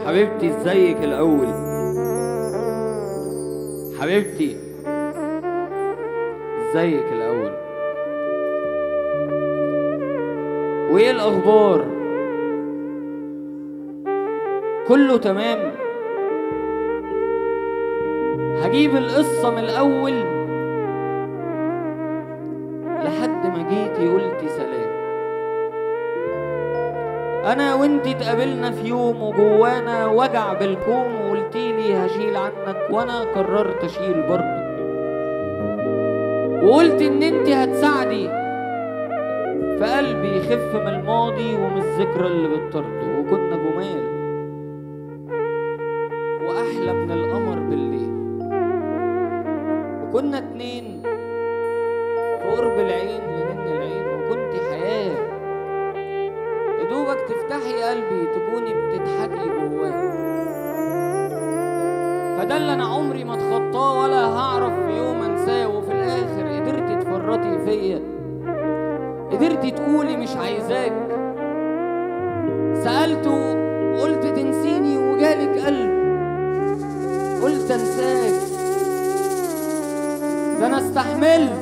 حبيبتي ازيك الاول؟ حبيبتي ازيك الاول؟ وايه الاخبار؟ كله تمام؟ هجيب القصه من الاول لحد ما جيتي قلتي سلام. انا وانتي اتقابلنا في يوم وجوانا وجع بالكوم، وقلتيلي هشيل عنك وانا قررت اشيل برضه، وقلت ان انتي هتساعدي في قلبي يخف من الماضي ومن الذكرى اللي بتطرده. وكنا جمال واحلى من القمر بالليل، وكنا اتنين في قرب العين لنن العين، وكنتي حياه يدوبك تفتحي قلبي تكوني بتضحكي جواي. فده اللي انا عمري ما اتخطاه ولا هعرف في يوم انساه. وفي الاخر قدرتي تفرطي فيا، قدرتي تقولي مش عايزاك. سألته قلت تنسيني وجالك قلب قلت انساك. ده انا استحملت،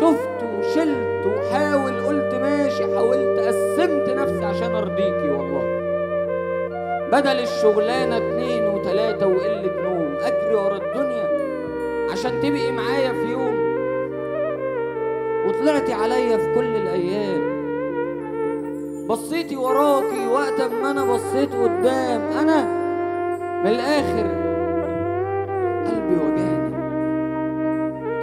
شفت وشلت وحاول، قلت ماشي، حاولت قسمت نفسي عشان ارضيكي. والله بدل الشغلانة 2 و3 وقلة نوم، اجري ورا الدنيا عشان تبقي معايا في يوم، وطلعتي عليا في كل الايام. بصيتي وراكي وقت ما انا بصيت قدام. انا من الاخر قلبي وجعني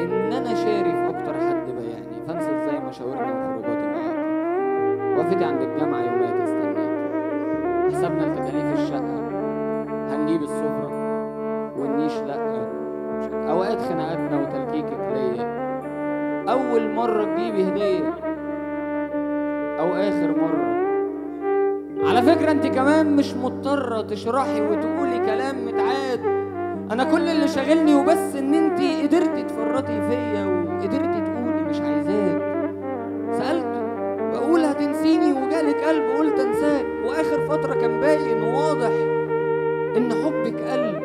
ان انا شاري في اكتر حد بيعني. فانسى ازاي مشاورنا وخروجاتي معاكي، وقفتي عند الجامعه يومات استناكي، حسبنا التكاليف الشقه، هنجيب السفره والنيش لا، اوقات خناقاتنا وتلكيكك ليا، اول مره تجيبي هديه او اخر مره. على فكره انت كمان مش مضطره تشرحي وتقولي كلام متعاد. انا كل اللي شاغلني وبس ان انت قدرتي تفرطي فيا وقدرتي تقولي مش عايزاك. سالته بقول هتنسيني وجالك قلب قلت انساك. واخر فتره كان باين وواضح ان حبك قل،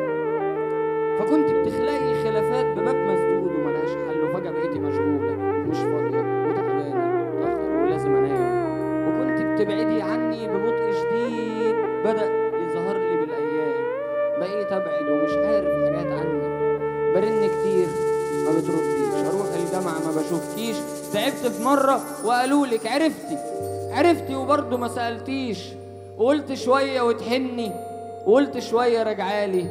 فكنت بتخلقي خلافات بباب مسدود وملهاش حل. وفجاه بقيتي مشغوله ومش فاضيه وتعبانه متاخر ولازم انام. وكنت بتبعدي عني ببطء شديد بدأ يظهر لي بالايام. بقيت ابعد ومش عارف حاجات عنك، برن كتير ما بترديش، اروح الجامعه ما بشوفكيش. تعبت في مره وقالولك عرفتي وبرضه ما سالتيش. وقلت شويه وتحني وقلت شويه رجعالي،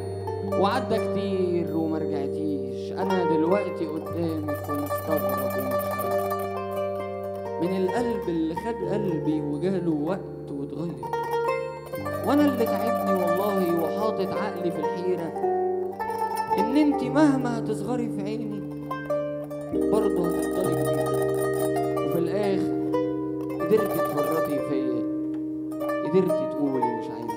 وعدى كتير وما رجعتيش. انا دلوقتي قدامك ومستغرب ومتحير من القلب اللي خد قلبي وجاله وقت واتغير. وانا اللي تعبني والله وحاطط عقلي في الحيرة ان انتي مهما هتصغري في عيني برضه هتفضلي كبيرة. وفي الاخر قدرتي تفرطي فيا، قدرتي تقولي مش عايزة.